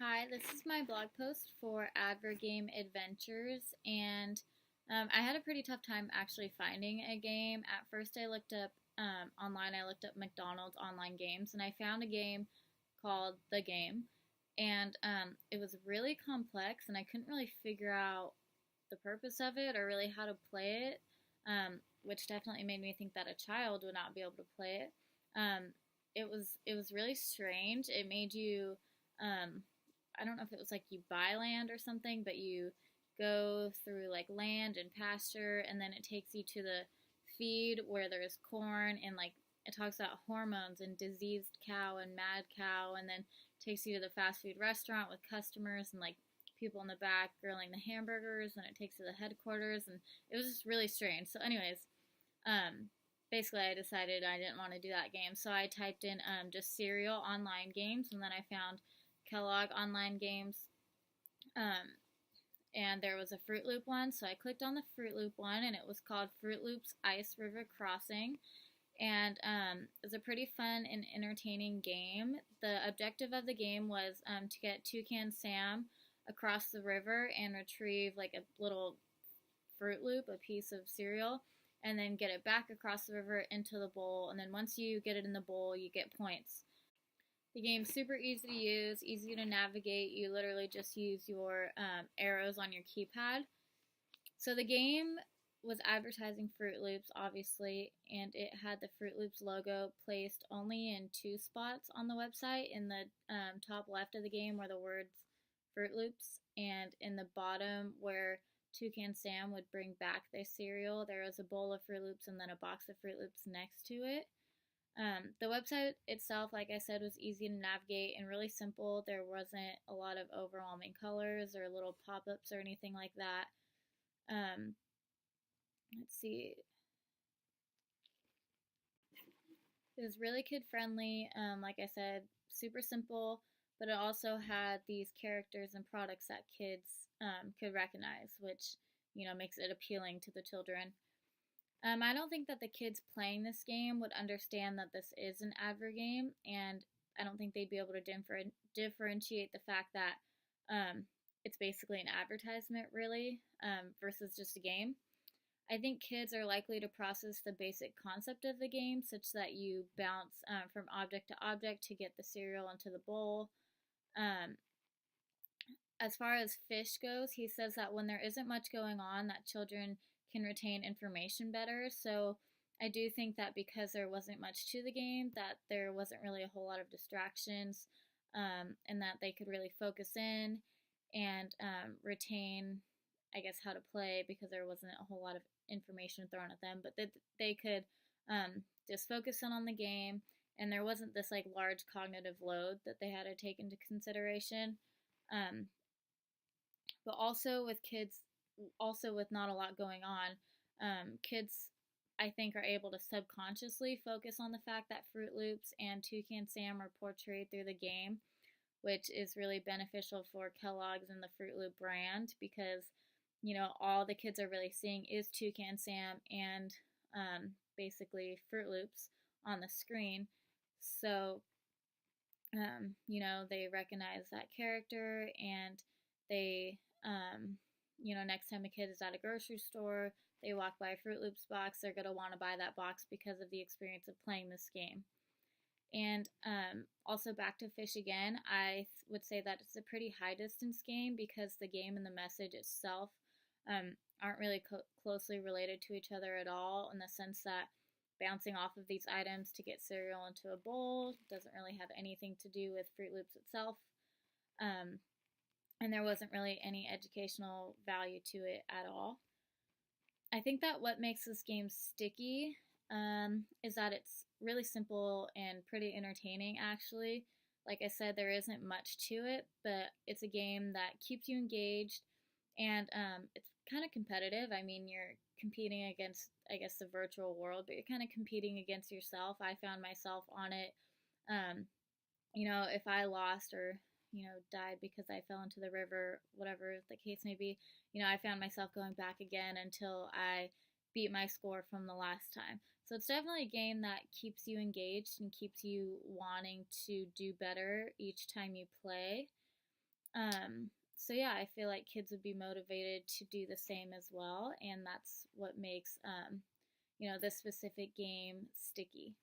Hi, this is my blog post for Advergame Adventures, and I had a pretty tough time actually finding a game. At first, I looked up online, I looked up McDonald's online games, and I found a game called The Game, and it was really complex, and I couldn't really figure out the purpose of it or really how to play it, which definitely made me think that a child would not be able to play it. It was really strange. It made you I don't know if it was like you buy land or something, but you go through like land and pasture, and then it takes you to the feed where there's corn, and like it talks about hormones and diseased cow and mad cow, and then takes you to the fast food restaurant with customers and like people in the back grilling the hamburgers, and it takes you to the headquarters, and it was just really strange. So, anyways, um, basically, I decided I didn't want to do that game, so I typed in just cereal online games, and then I found Kellogg online games, um, and there was a Fruit Loop one, so I clicked on the Fruit Loop one, and it was called Fruit Loops Ice River Crossing, and it was a pretty fun and entertaining game. The objective of the game was to get Toucan Sam across the river and retrieve like a little Fruit Loop, a piece of cereal, and then get it back across the river into the bowl, and then once you get it in the bowl, you get points. The game's super easy to use, easy to navigate. You literally just use your arrows on your keypad. So the game was advertising Fruit Loops, obviously, and it had the Fruit Loops logo placed only in two spots on the website. In the top left of the game were the words Fruit Loops, and in the bottom where Toucan Sam would bring back their cereal, there was a bowl of Fruit Loops and then a box of Fruit Loops next to it. The website itself, like I said, was easy to navigate and really simple. There wasn't a lot of overwhelming colors or little pop ups or anything like that. Um, let's see. It was really kid friendly. Like I said, super simple, but it also had these characters and products that kids could recognize, which makes it appealing to the children. I don't think that the kids playing this game would understand that this is an Advergame, and I don't think they'd be able to differentiate the fact that it's basically an advertisement, really, versus just a game. I think kids are likely to process the basic concept of the game, such that you bounce from object to object to get the cereal into the bowl. Um, as far as fish goes, he says that when there isn't much going on, that children can retain information better. So I do think that because there wasn't much to the game, that there wasn't really a whole lot of distractions, and that they could really focus in and retain, I guess, how to play, because there wasn't a whole lot of information thrown at them. But they could just focus in on the game, and there wasn't this like large cognitive load that they had to take into consideration. Um, but also with kids, also with not a lot going on, kids, I think, are able to subconsciously focus on the fact that Fruit Loops and Toucan Sam are portrayed through the game, which is really beneficial for Kellogg's and the Fruit Loop brand, because all the kids are really seeing is Toucan Sam and basically Fruit Loops on the screen. So they recognize that character, and they, next time a kid is at a grocery store, they walk by a Fruit Loops box, they're going to want to buy that box because of the experience of playing this game. And also, back to fish again, I would say that it's a pretty high distance game, because the game and the message itself aren't really closely related to each other at all, in the sense that bouncing off of these items to get cereal into a bowl doesn't really have anything to do with Fruit Loops itself. And there wasn't really any educational value to it at all. I think that what makes this game sticky is that it's really simple and pretty entertaining, actually. Like I said, there isn't much to it, but it's a game that keeps you engaged, and it's kind of competitive. I mean, you're competing against, I guess, the virtual world, but you're kind of competing against yourself. I found myself on it. Um, if I lost or, died because I fell into the river, whatever the case may be, I found myself going back again until I beat my score from the last time. So it's definitely a game that keeps you engaged and keeps you wanting to do better each time you play. So yeah, I feel like kids would be motivated to do the same as well, and that's what makes this specific game sticky.